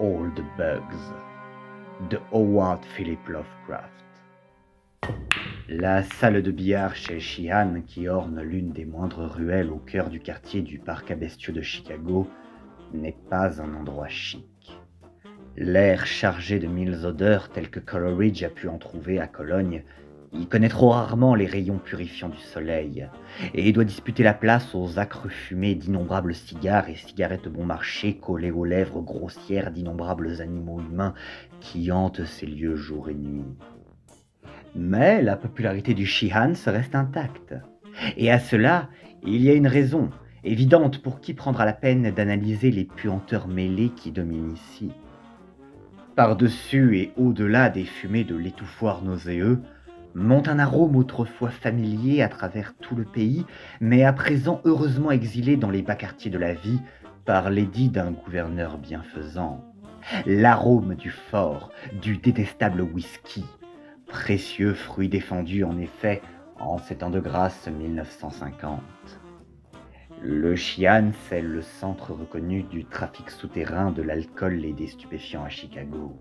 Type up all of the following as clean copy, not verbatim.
Old Bugs de Howard Philip Lovecraft. La salle de billard chez Sheehan, qui orne l'une des moindres ruelles au cœur du quartier du parc à bestiaux de Chicago, n'est pas un endroit chic. L'air chargé de mille odeurs telles que Coleridge a pu en trouver à Cologne y connaît trop rarement les rayons purifiants du soleil et doit disputer la place aux âcres fumées d'innombrables cigares et cigarettes bon marché collées aux lèvres grossières d'innombrables animaux humains qui hantent ces lieux jour et nuit. Mais la popularité du Sheehan's reste intacte. Et à cela, il y a une raison évidente pour qui prendra la peine d'analyser les puanteurs mêlées qui dominent ici. Par-dessus et au-delà des fumées de l'étouffoir nauséeux, monte un arôme autrefois familier à travers tout le pays, mais à présent heureusement exilé dans les bas quartiers de la vie par l'édit d'un gouverneur bienfaisant. L'arôme du fort, du détestable whisky, précieux fruit défendu en effet en ces temps de grâce 1950. Le Sheehan's est le centre reconnu du trafic souterrain de l'alcool et des stupéfiants à Chicago.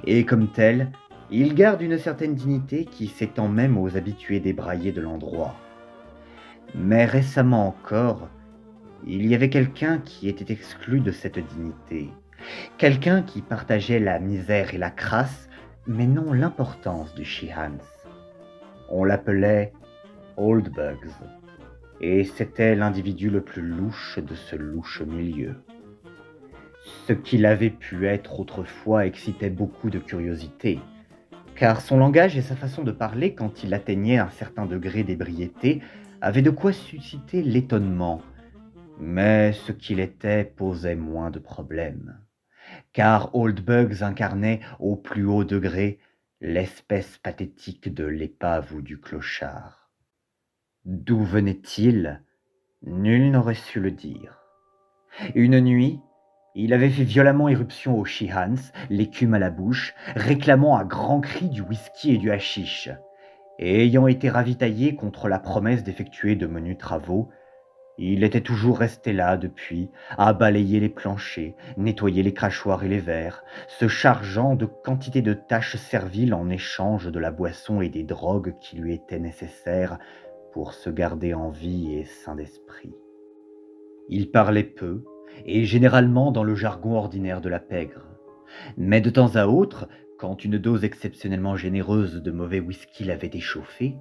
Et comme tel, il garde une certaine dignité qui s'étend même aux habitués débraillés de l'endroit. Mais récemment encore, il y avait quelqu'un qui était exclu de cette dignité. Quelqu'un qui partageait la misère et la crasse, mais non l'importance du Sheehan's. On l'appelait Old Bugs. Et c'était l'individu le plus louche de ce louche milieu. Ce qu'il avait pu être autrefois excitait beaucoup de curiosité, car son langage et sa façon de parler quand il atteignait un certain degré d'ébriété avaient de quoi susciter l'étonnement, mais ce qu'il était posait moins de problèmes, car Old Bugs incarnait au plus haut degré l'espèce pathétique de l'épave ou du clochard. D'où venait-il? Nul n'aurait su le dire. Une nuit, il avait fait violemment irruption au Sheehan's, l'écume à la bouche, réclamant à grands cris du whisky et du hashish. Et ayant été ravitaillé contre la promesse d'effectuer de menus travaux, il était toujours resté là depuis, à balayer les planchers, nettoyer les crachoirs et les verres, se chargeant de quantité de tâches serviles en échange de la boisson et des drogues qui lui étaient nécessaires pour se garder en vie et sain d'esprit. Il parlait peu, et généralement dans le jargon ordinaire de la pègre. Mais de temps à autre, quand une dose exceptionnellement généreuse de mauvais whisky l'avait échauffé,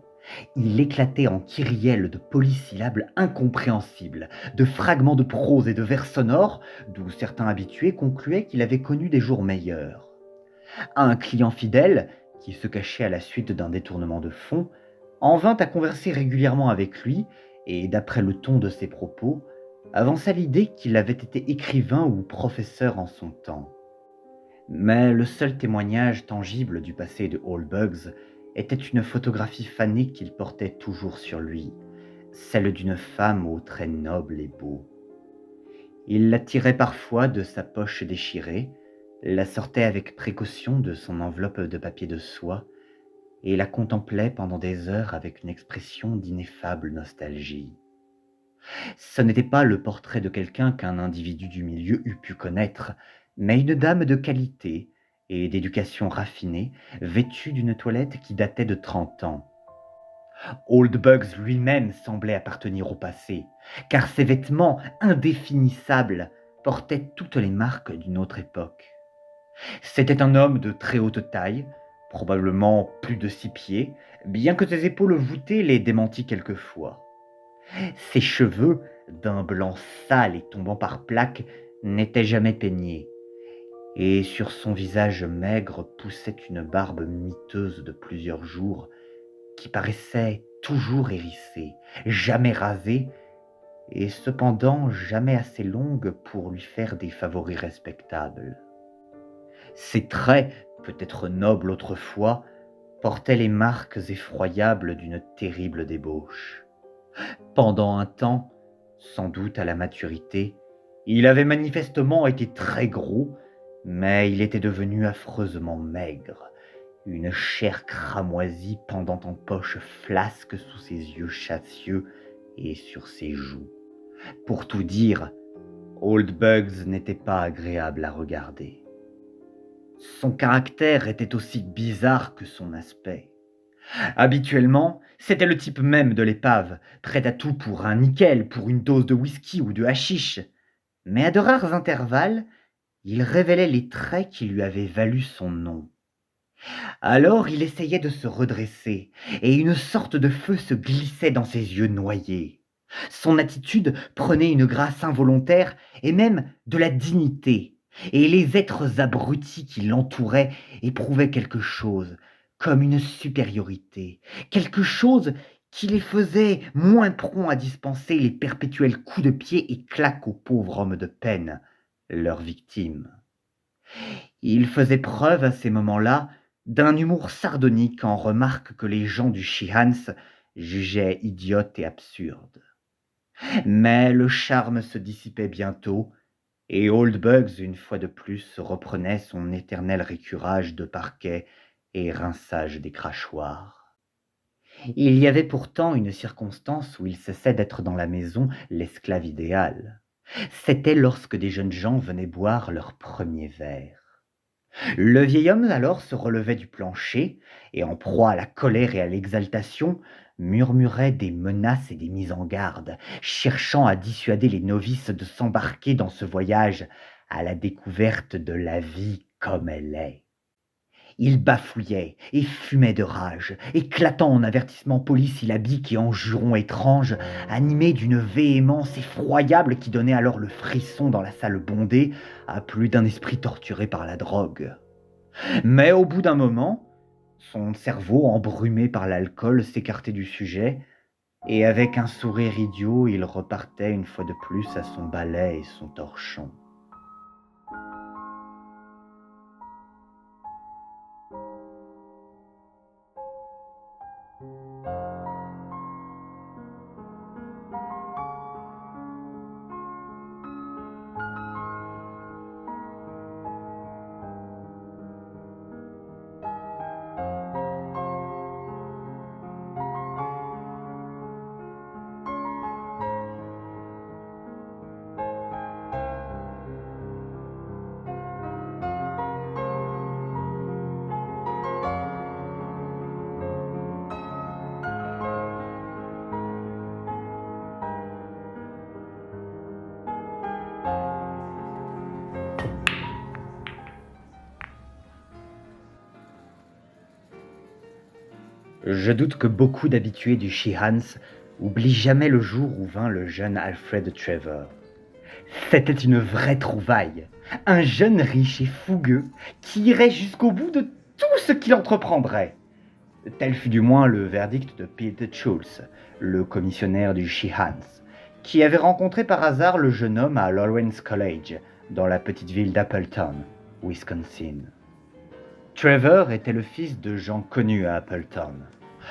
il éclatait en kyrielles de polysyllabes incompréhensibles, de fragments de prose et de vers sonores, d'où certains habitués concluaient qu'il avait connu des jours meilleurs. Un client fidèle, qui se cachait à la suite d'un détournement de fonds, en vint à converser régulièrement avec lui, et d'après le ton de ses propos, avança l'idée qu'il avait été écrivain ou professeur en son temps. Mais le seul témoignage tangible du passé de Old Bugs était une photographie fanée qu'il portait toujours sur lui, celle d'une femme aux traits nobles et beaux. Il la tirait parfois de sa poche déchirée, la sortait avec précaution de son enveloppe de papier de soie, et la contemplait pendant des heures avec une expression d'ineffable nostalgie. Ce n'était pas le portrait de quelqu'un qu'un individu du milieu eût pu connaître, mais une dame de qualité et d'éducation raffinée, vêtue d'une toilette qui datait de 30 ans. Old Bugs lui-même semblait appartenir au passé, car ses vêtements indéfinissables portaient toutes les marques d'une autre époque. C'était un homme de très haute taille, probablement plus de 6 pieds, bien que ses épaules voûtées les démentît quelquefois. Ses cheveux, d'un blanc sale et tombant par plaques, n'étaient jamais peignés, et sur son visage maigre poussait une barbe miteuse de plusieurs jours, qui paraissait toujours hérissée, jamais rasée, et cependant jamais assez longue pour lui faire des favoris respectables. Ses traits, peut-être nobles autrefois, portaient les marques effroyables d'une terrible débauche. Pendant un temps, sans doute à la maturité, il avait manifestement été très gros, mais il était devenu affreusement maigre, une chair cramoisie pendant en poche flasque sous ses yeux chassieux et sur ses joues. Pour tout dire, Old Bugs n'était pas agréable à regarder. Son caractère était aussi bizarre que son aspect. Habituellement, c'était le type même de l'épave, prêt à tout pour un nickel, pour une dose de whisky ou de hashish. Mais à de rares intervalles, il révélait les traits qui lui avaient valu son nom. Alors il essayait de se redresser, et une sorte de feu se glissait dans ses yeux noyés. Son attitude prenait une grâce involontaire et même de la dignité, et les êtres abrutis qui l'entouraient éprouvaient quelque chose, comme une supériorité, quelque chose qui les faisait moins prompts à dispenser les perpétuels coups de pied et claques aux pauvres hommes de peine, leurs victimes. Il faisait preuve à ces moments-là d'un humour sardonique en remarque que les gens du Shihans jugeaient idiote et absurde. Mais le charme se dissipait bientôt, et Old Bugs, une fois de plus, reprenait son éternel récurage de parquet et rinçage des crachoirs. Il y avait pourtant une circonstance où il cessait d'être dans la maison l'esclave idéal. C'était lorsque des jeunes gens venaient boire leur premier verre. Le vieil homme alors se relevait du plancher, et en proie à la colère et à l'exaltation, murmurait des menaces et des mises en garde, cherchant à dissuader les novices de s'embarquer dans ce voyage à la découverte de la vie comme elle est. Il bafouillait et fumait de rage, éclatant en avertissements polysyllabiques et en jurons étranges, animé d'une véhémence effroyable qui donnait alors le frisson dans la salle bondée à plus d'un esprit torturé par la drogue. Mais au bout d'un moment, son cerveau, embrumé par l'alcool, s'écartait du sujet, et avec un sourire idiot, il repartait une fois de plus à son balai et son torchon. Je doute que beaucoup d'habitués du Shihans oublient jamais le jour où vint le jeune Alfred Trevor. C'était une vraie trouvaille, un jeune riche et fougueux qui irait jusqu'au bout de tout ce qu'il entreprendrait. Tel fut du moins le verdict de Pete Schultz, le commissionnaire du Shihans, qui avait rencontré par hasard le jeune homme à Lawrence College, dans la petite ville d'Appleton, Wisconsin. Trevor était le fils de gens connus à Appleton.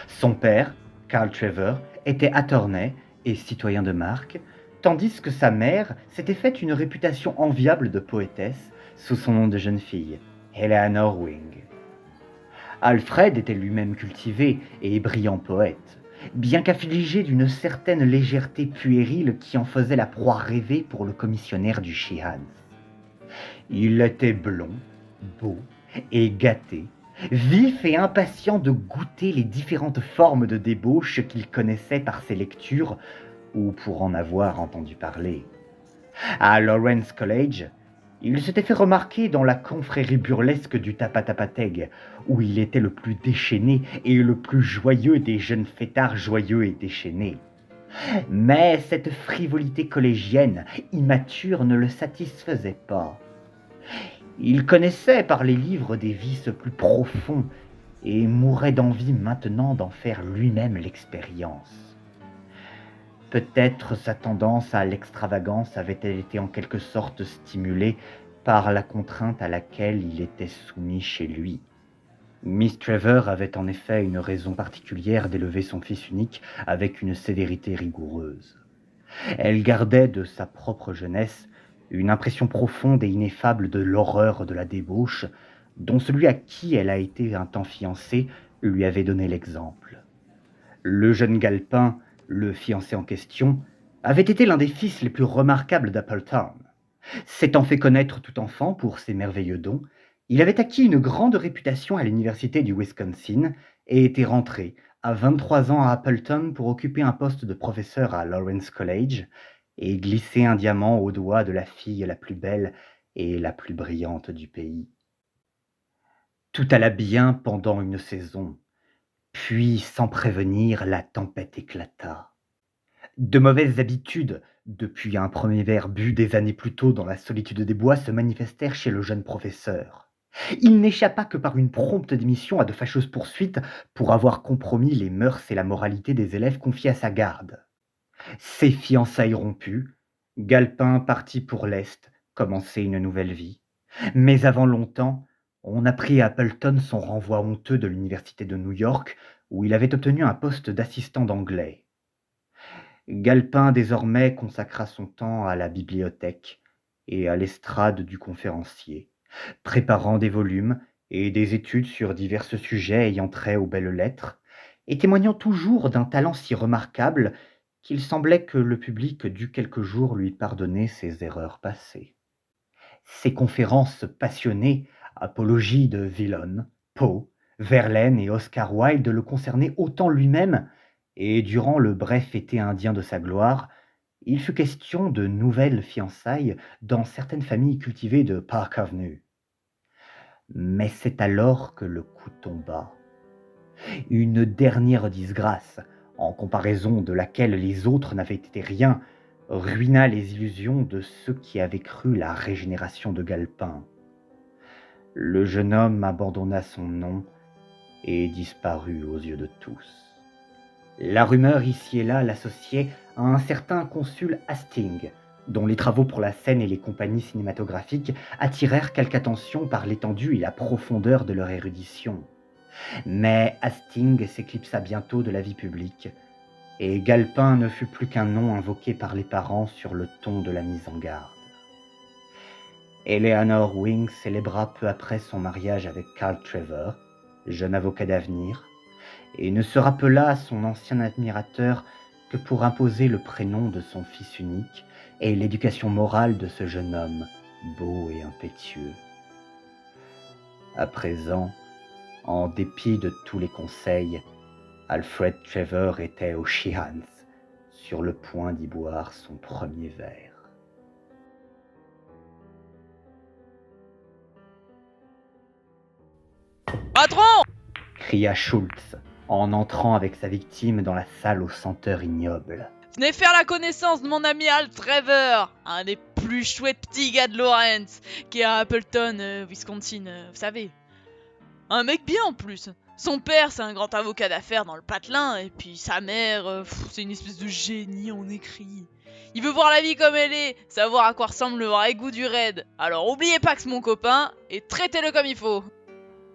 Son père, Carl Trevor, était attorney et citoyen de marque, tandis que sa mère s'était faite une réputation enviable de poétesse sous son nom de jeune fille, Eleanor Wing. Alfred était lui-même cultivé et brillant poète, bien qu'affligé d'une certaine légèreté puérile qui en faisait la proie rêvée pour le commissionnaire du Shihans. Il était blond, beau et gâté, vif et impatient de goûter les différentes formes de débauche qu'il connaissait par ses lectures ou pour en avoir entendu parler. À Lawrence College, il s'était fait remarquer dans la confrérie burlesque du Tapatapateg, où il était le plus déchaîné et le plus joyeux des jeunes fêtards joyeux et déchaînés. Mais cette frivolité collégienne, immature, ne le satisfaisait pas. Il connaissait par les livres des vices plus profonds et mourait d'envie maintenant d'en faire lui-même l'expérience. Peut-être sa tendance à l'extravagance avait-elle été en quelque sorte stimulée par la contrainte à laquelle il était soumis chez lui. Miss Trevor avait en effet une raison particulière d'élever son fils unique avec une sévérité rigoureuse. Elle gardait de sa propre jeunesse une impression profonde et ineffable de l'horreur de la débauche, dont celui à qui elle a été un temps fiancée lui avait donné l'exemple. Le jeune Galpin, le fiancé en question, avait été l'un des fils les plus remarquables d'Appleton. S'étant fait connaître tout enfant pour ses merveilleux dons, Il avait acquis une grande réputation à l'université du Wisconsin et était rentré à 23 ans à Appleton pour occuper un poste de professeur à Lawrence College et glisser un diamant au doigt de la fille la plus belle et la plus brillante du pays. Tout alla bien pendant une saison, puis sans prévenir, la tempête éclata. De mauvaises habitudes, depuis un premier verre bu des années plus tôt dans la solitude des bois, se manifestèrent chez le jeune professeur. Il n'échappa que par une prompte démission à de fâcheuses poursuites pour avoir compromis les mœurs et la moralité des élèves confiés à sa garde. Ses fiançailles rompues, Galpin partit pour l'Est, commencer une nouvelle vie. Mais avant longtemps, on apprit à Appleton son renvoi honteux de l'université de New York, où il avait obtenu un poste d'assistant d'anglais. Galpin désormais consacra son temps à la bibliothèque et à l'estrade du conférencier, préparant des volumes et des études sur divers sujets ayant trait aux belles lettres, et témoignant toujours d'un talent si remarquable qu'il semblait que le public dût quelque jour lui pardonner ses erreurs passées. Ses conférences passionnées, apologies de Villon, Poe, Verlaine et Oscar Wilde le concernaient autant lui-même, et durant le bref été indien de sa gloire, il fut question de nouvelles fiançailles dans certaines familles cultivées de Park Avenue. Mais c'est alors que le coup tomba. Une dernière disgrâce, en comparaison de laquelle les autres n'avaient été rien, ruina les illusions de ceux qui avaient cru la régénération de Galpin. Le jeune homme abandonna son nom et disparut aux yeux de tous. La rumeur ici et là l'associait à un certain consul Hastings, dont les travaux pour la scène et les compagnies cinématographiques attirèrent quelque attention par l'étendue et la profondeur de leur érudition. Mais Hastings s'éclipsa bientôt de la vie publique, et Galpin ne fut plus qu'un nom invoqué par les parents sur le ton de la mise en garde. Eleanor Wing célébra peu après son mariage avec Carl Trevor, jeune avocat d'avenir, et ne se rappela à son ancien admirateur que pour imposer le prénom de son fils unique et l'éducation morale de ce jeune homme, beau et impétueux. À présent, en dépit de tous les conseils, Alfred Trevor était au Sheehan's, sur le point d'y boire son premier verre. Patron! Cria Schultz, en entrant avec sa victime dans la salle aux senteurs ignobles. Venez faire la connaissance de mon ami Al Trevor, un des plus chouettes petits gars de Lawrence, qui est à Appleton, Wisconsin, vous savez. Un mec bien en plus. Son père, c'est un grand avocat d'affaires dans le patelin, et puis sa mère, c'est une espèce de génie en écrit. Il veut voir la vie comme elle est, savoir à quoi ressemble le vrai goût du raid. Alors oubliez pas que c'est mon copain, et traitez-le comme il faut.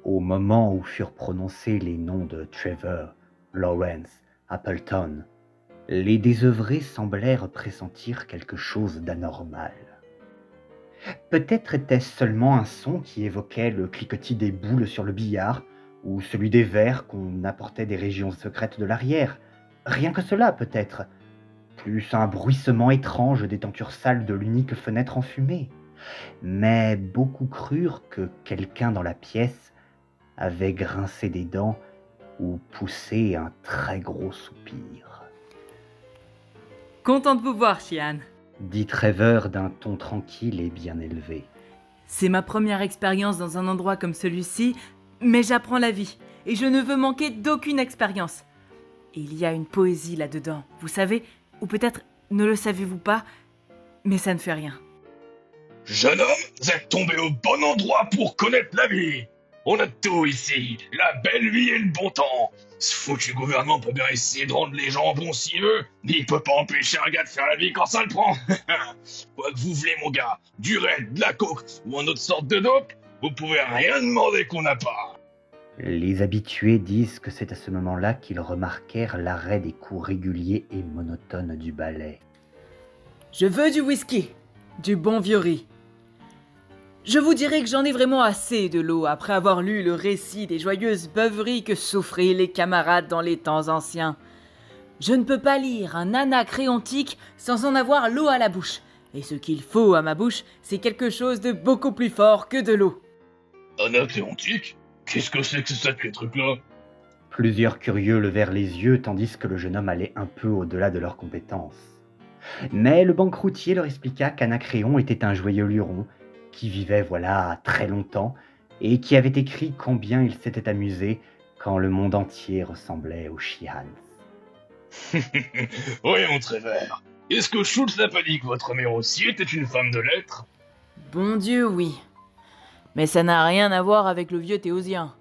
Au moment où furent prononcés les noms de Trevor, Lawrence, Appleton, les désœuvrés semblèrent pressentir quelque chose d'anormal. Peut-être était-ce seulement un son qui évoquait le cliquetis des boules sur le billard, ou celui des verres qu'on apportait des régions secrètes de l'arrière. Rien que cela, peut-être. Plus un bruissement étrange des tentures sales de l'unique fenêtre enfumée. Mais beaucoup crurent que quelqu'un dans la pièce avait grincé des dents ou poussé un très gros soupir. Content de vous voir, Sheehan. Dit Trevor d'un ton tranquille et bien élevé. C'est ma première expérience dans un endroit comme celui-ci, mais j'apprends la vie, et je ne veux manquer d'aucune expérience. Et il y a une poésie là-dedans, vous savez, ou peut-être ne le savez-vous pas, mais ça ne fait rien. Jeune homme, vous êtes tombé au bon endroit pour connaître la vie. On a tout ici, la belle vie et le bon temps. Ce foutu gouvernement peut bien essayer de rendre les gens bons s'il veut, mais il peut pas empêcher un gars de faire la vie quand ça le prend. Quoi que vous voulez mon gars, du raid, de la coke ou une autre sorte de dope, vous pouvez rien demander qu'on n'a pas. Les habitués disent que c'est à ce moment-là qu'ils remarquèrent l'arrêt des coups réguliers et monotones du ballet. Je veux du whisky, du bon vieux riz. Je vous dirai que j'en ai vraiment assez de l'eau après avoir lu le récit des joyeuses beuveries que souffraient les camarades dans les temps anciens. Je ne peux pas lire un anacréontique sans en avoir l'eau à la bouche. Et ce qu'il faut à ma bouche, c'est quelque chose de beaucoup plus fort que de l'eau. Anacléontique? Qu'est-ce que c'est que ce sacré truc-là? Plusieurs curieux levèrent les yeux tandis que le jeune homme allait un peu au-delà de leurs compétences. Mais le banqueroutier leur expliqua qu'Anacréon était un joyeux luron qui vivait voilà très longtemps et qui avait écrit combien il s'était amusé quand le monde entier ressemblait au Shihans. Voyons, Trevor. Est-ce que Schultz n'a pas dit que votre mère aussi était une femme de lettres? Bon Dieu, oui. Mais ça n'a rien à voir avec le vieux Théosien.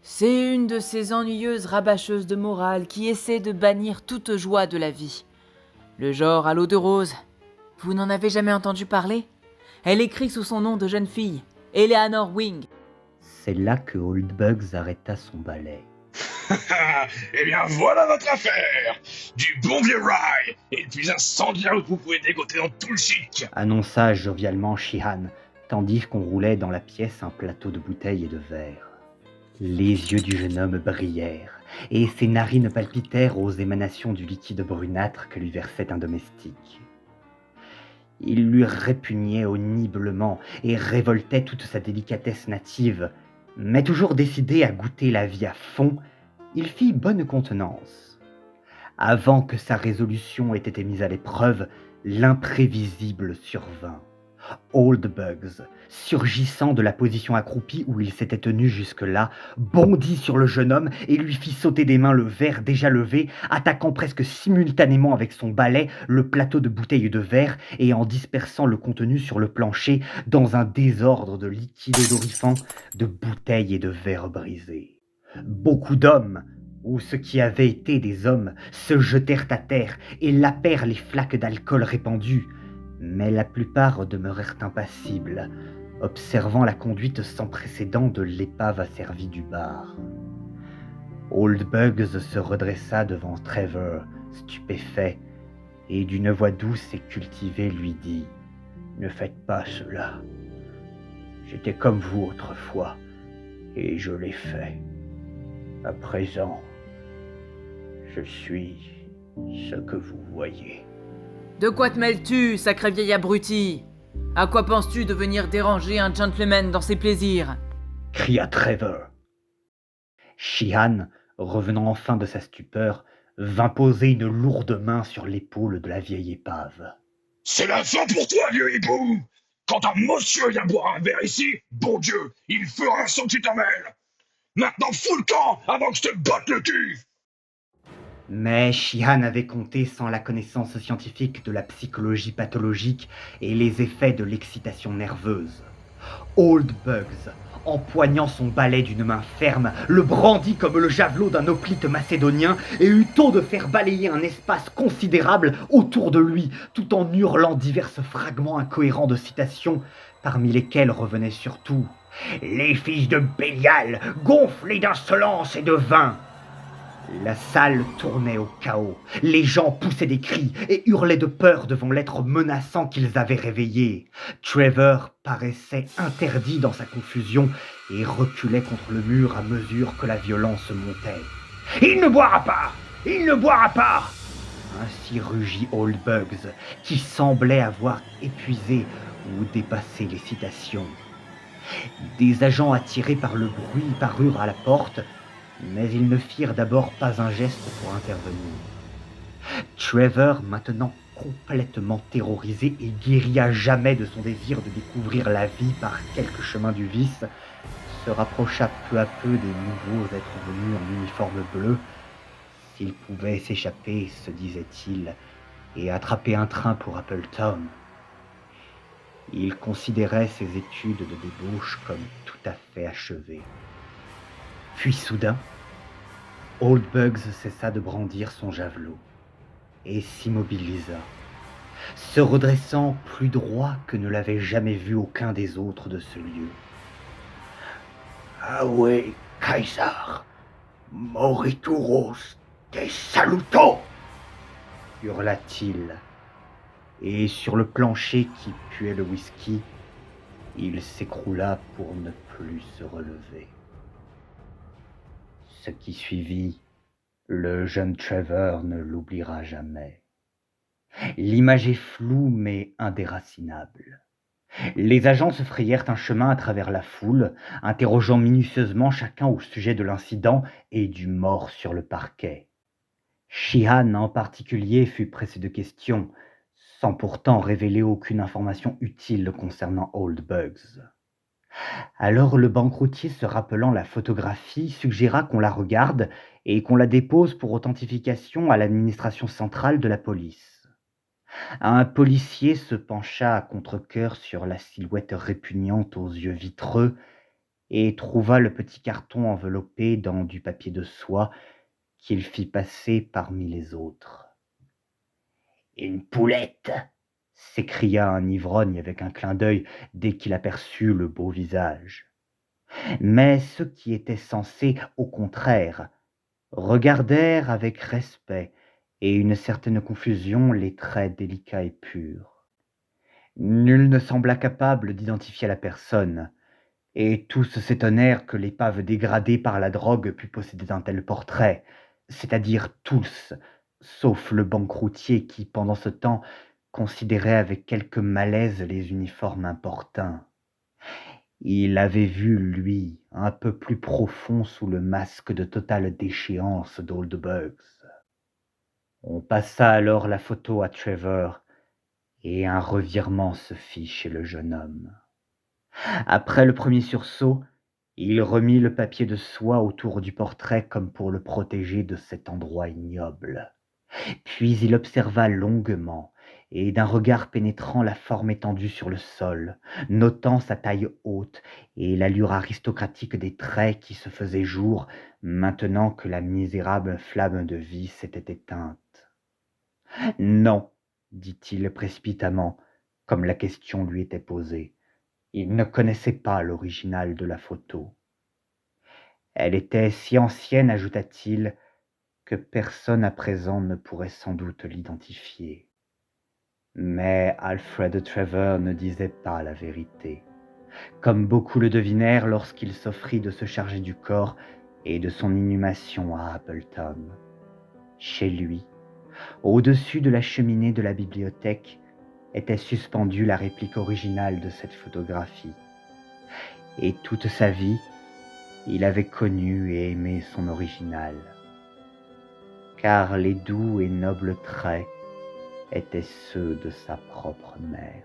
C'est une de ces ennuyeuses rabâcheuses de morale qui essaie de bannir toute joie de la vie. Le genre à l'eau de rose. Vous n'en avez jamais entendu parler? Elle écrit sous son nom de jeune fille, Eleanor Wing. C'est là que Old Bugs arrêta son balai. Eh bien, voilà votre affaire! Du bon vieux rye! Et puis un sanglier que vous pouvez dégoter dans tout le chic! Annonça jovialement Shihan, tandis qu'on roulait dans la pièce un plateau de bouteilles et de verres. Les yeux du jeune homme brillèrent, et ses narines palpitèrent aux émanations du liquide brunâtre que lui versait un domestique. Il lui répugnait honiblement et révoltait toute sa délicatesse native, mais toujours décidé à goûter la vie à fond, il fit bonne contenance. Avant que sa résolution ait été mise à l'épreuve, l'imprévisible survint. Old Bugs, surgissant de la position accroupie où il s'était tenu jusque-là, bondit sur le jeune homme et lui fit sauter des mains le verre déjà levé, attaquant presque simultanément avec son balai le plateau de bouteilles de verre et en dispersant le contenu sur le plancher dans un désordre de liquide odorifant, de bouteilles et de verres brisés. Beaucoup d'hommes, ou ce qui avait été des hommes, se jetèrent à terre et lapèrent les flaques d'alcool répandues, mais la plupart demeurèrent impassibles, observant la conduite sans précédent de l'épave asservie du bar. Old Bugs se redressa devant Trevor, stupéfait, et d'une voix douce et cultivée lui dit « Ne faites pas cela. J'étais comme vous autrefois, et je l'ai fait. À présent, je suis ce que vous voyez. » De quoi te mêles-tu, sacré vieil abruti? À quoi penses-tu de venir déranger un gentleman dans ses plaisirs? Cria Trevor. Shihan, revenant enfin de sa stupeur, vint poser une lourde main sur l'épaule de la vieille épave. C'est la fin pour toi, vieux hibou! Quand un monsieur vient boire un verre ici, bon Dieu, il fera sans que tu t'en mêles! Maintenant, fous le camp avant que je te botte le cul! Mais Shihan avait compté sans la connaissance scientifique de la psychologie pathologique et les effets de l'excitation nerveuse. Old Bugs, empoignant son balai d'une main ferme, le brandit comme le javelot d'un hoplite macédonien et eut tôt de faire balayer un espace considérable autour de lui, tout en hurlant divers fragments incohérents de citations, parmi lesquels revenaient surtout « Les fils de Bélial, gonflés d'insolence et de vin !» La salle tournait au chaos, les gens poussaient des cris et hurlaient de peur devant l'être menaçant qu'ils avaient réveillé. Trevor paraissait interdit dans sa confusion et reculait contre le mur à mesure que la violence montait. « Il ne boira pas! Il ne boira pas !» Ainsi rugit Old Bugs, qui semblait avoir épuisé ou dépassé les citations. Des agents attirés par le bruit parurent à la porte, mais ils ne firent d'abord pas un geste pour intervenir. Trevor, maintenant complètement terrorisé et guéri à jamais de son désir de découvrir la vie par quelque chemin du vice, se rapprocha peu à peu des nouveaux êtres venus en uniforme bleu. S'il pouvait s'échapper, se disait-il, et attraper un train pour Appleton. Il considérait ses études de débauche comme tout à fait achevées. Puis soudain, Old Bugs cessa de brandir son javelot et s'immobilisa, se redressant plus droit que ne l'avait jamais vu aucun des autres de ce lieu. « Ahwe Caesar, morituros te saluto !» hurla-t-il, et sur le plancher qui puait le whisky, il s'écroula pour ne plus se relever. Ce qui suivit, le jeune Trevor ne l'oubliera jamais. L'image est floue mais indéracinable. Les agents se frayèrent un chemin à travers la foule, interrogeant minutieusement chacun au sujet de l'incident et du mort sur le parquet. Sheehan en particulier fut pressé de questions, sans pourtant révéler aucune information utile concernant Old Bugs. Alors le banqueroutier, se rappelant la photographie, suggéra qu'on la regarde et qu'on la dépose pour authentification à l'administration centrale de la police. Un policier se pencha à contre-cœur sur la silhouette répugnante aux yeux vitreux et trouva le petit carton enveloppé dans du papier de soie qu'il fit passer parmi les autres. « Une poulette !» s'écria un ivrogne avec un clin d'œil dès qu'il aperçut le beau visage. Mais ceux qui étaient censés, au contraire, regardèrent avec respect et une certaine confusion les traits délicats et purs. Nul ne sembla capable d'identifier la personne, et tous s'étonnèrent que l'épave dégradée par la drogue pût posséder un tel portrait, c'est-à-dire tous, sauf le banqueroutier qui, pendant ce temps, considérait avec quelque malaise les uniformes importuns. Il avait vu, lui, un peu plus profond sous le masque de totale déchéance d'Old Bugs. On passa alors la photo à Trevor, et un revirement se fit chez le jeune homme. Après le premier sursaut, il remit le papier de soie autour du portrait comme pour le protéger de cet endroit ignoble. Puis il observa longuement et d'un regard pénétrant la forme étendue sur le sol, notant sa taille haute et l'allure aristocratique des traits qui se faisaient jour maintenant que la misérable flamme de vie s'était éteinte. « Non, dit-il précipitamment, comme la question lui était posée. Il ne connaissait pas l'original de la photo. Elle était si ancienne, ajouta-t-il, que personne à présent ne pourrait sans doute l'identifier. Mais Alfred Trevor ne disait pas la vérité, comme beaucoup le devinèrent lorsqu'il s'offrit de se charger du corps et de son inhumation à Appleton. Chez lui, au-dessus de la cheminée de la bibliothèque, était suspendue la réplique originale de cette photographie. Et toute sa vie, il avait connu et aimé son original. Car les doux et nobles traits étaient ceux de sa propre mère.